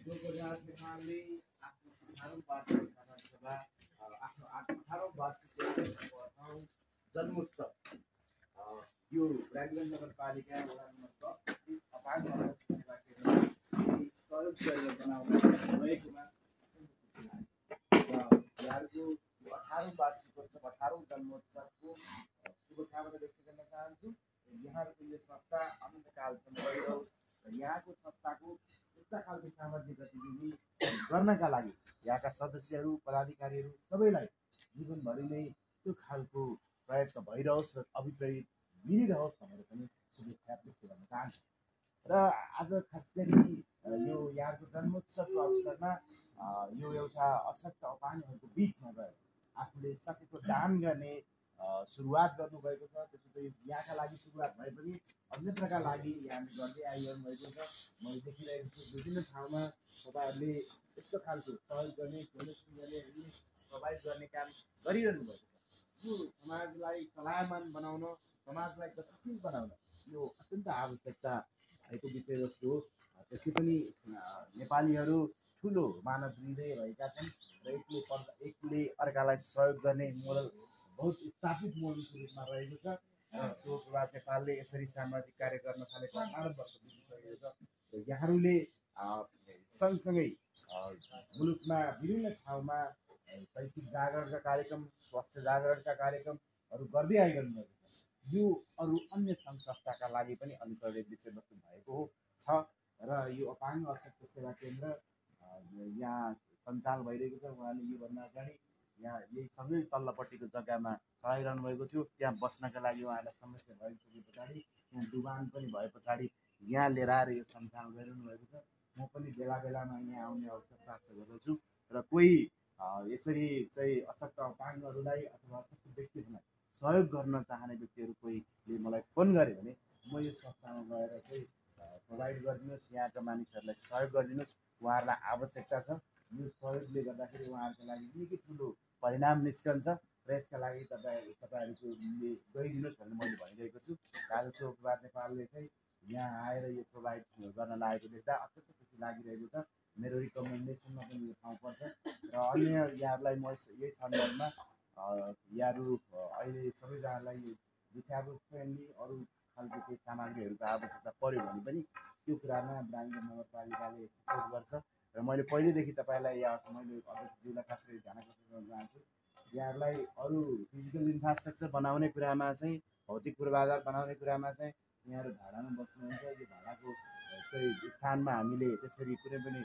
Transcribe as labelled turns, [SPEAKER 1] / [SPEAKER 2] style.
[SPEAKER 1] लोकराज नेपालले आफ्नो 18औं वार्षिक समाजसभा आफ्नो 18औं वार्षिक जन्मोत्सव यो राजगञ्ज नगरपालिका वडा नम्बर 10 स्थित अपाङ्ग सेवा केन्द्रमा सहयोग गरेर बनाउन रहेकोमा र यहाँको 18औं वार्षिकोत्सव 18औं जन्मोत्सवको शुभकामना व्यक्त गर्न चाहन्छु। यहाँहरूको यो संस्था अनन्तकालसम्म रहिरहोस् र यहाँको संस्थाको यस्ता खालको सामाजिक गतिविधि गर्नका लागि यहाँका सदस्यहरू पदाधिकारीहरू सबैलाई जीवनभरि नै त्यो खालको प्रयत्न भइरहोस् र अभिप्रेरित मिलिरहोस् भनेर पनि शुभेच्छा व्यक्त गर्न चाहन्छु। र आज खास गरी यो यहाँको जन्मोत्सवको अवसरमा यो एउटा अशक्त अपाङ्गहरूको बिचमा गएर आफूले सकेको दान गर्ने सुरुवात गर्नुभएको छ। त्यसो त यहाँका लागि सुरुवात भए पनि अन्यत्रका लागि यहाँले गर्दै आइरहनु भएको छ। मैले देखिरहेको छु विभिन्न ठाउँमा तपाईँहरूले यस्तो खालको सहयोग गर्ने डोनेसन गर्ने प्रोभाइड गर्ने काम गरिरहनु भएको छ। यो समाजलाई चलायमान बनाउन समाजलाई गतिशील बनाउन यो अत्यन्त आवश्यकता भएको विषयवस्तु हो। त्यसै पनि नेपालीहरू ठुलो मानव हृदय रहेका छन् र एकले अर्कालाई सहयोग गर्ने मोडल बहुत स्थापित मोडलको रूपमा रहेको छ। शिवप्रभात नेपालले यसरी सामाजिक कार्य गर्न थालेको 18 वर्ष बितिसकेको छ। यहाँहरूले सँगसँगै मुलुकमा विभिन्न ठाउँमा शैक्षिक जागरणका कार्यक्रम स्वास्थ्य जागरणका कार्यक्रमहरू गर्दै आइरहनु भएको छ। यो अरू अन्य सङ्घ संस्थाका लागि पनि अनुकरणीय विषयवस्तु भएको छ र यो अपाङ्ग अशक्त सेवा केन्द्र यहाँ सञ्चालन भइरहेको छ। उहाँले योभन्दा अगाडि यहाँ यही सँगै तल्लोपट्टिको जग्गामा चलाइरहनु भएको थियो। त्यहाँ बस्नका लागि उहाँलाई समस्या भइसके पछाडि यहाँ दुकान पनि भए पछाडि यहाँ लिएर आएर यो सञ्चालन गरिरहनु भएको छ। म पनि बेला बेलामा यहाँ आउने अवसर प्राप्त गर्दछु र कोही यसरी चाहिँ अशक्त अपाङ्गहरूलाई अथवा अशक्त व्यक्तिहरूलाई सहयोग गर्न चाहने व्यक्तिहरू कोहीले मलाई फोन गरे भने म यो संस्थामा गएर चाहिँ प्रोभाइड गरिदिनुहोस्, यहाँका मानिसहरूलाई सहयोग गरिदिनुहोस्, उहाँहरूलाई आवश्यकता छ। यो सहयोगले गर्दाखेरि उहाँहरूको लागि निकै ठुलो परिणाम निस्कन्छ र यसका लागि तपाईँहरूले गइदिनुहोस् भनेर मैले भनिरहेको छु। आज शिवप्रभात नेपालले चाहिँ यहाँ आएर यो प्रोभाइड गर्न लागेको देख्दा अत्यन्त खुसी लागिरहेको छ। मेरो रिकमेन्डेसनमा पनि यो ठाउँ पर्छ र अन्य यहाँहरूलाई म यही सन्दर्भमा यहाँहरू अहिले सबैजनालाई डिसेबल फ्रेन्डली अरू खालको केही सामग्रीहरूको आवश्यकता पऱ्यो भने पनि त्यो कुरामा राजगञ्ज नगरपालिकाले सपोर्ट गर्छ र मैले पहिलेदेखि तपाईँलाई मैले अध्यक्षज्यूलाई खास गरी ध्यान आकर्षण गर्न चाहन्छु। यहाँहरूलाई अरू फिजिकल इन्फ्रास्ट्रक्चर बनाउने कुरामा चाहिँ भौतिक पूर्वाधार बनाउने कुरामा चाहिँ यहाँहरू भाडामा बस्नुहुन्छ। यो भाडाको चाहिँ स्थानमा हामीले त्यसरी कुनै पनि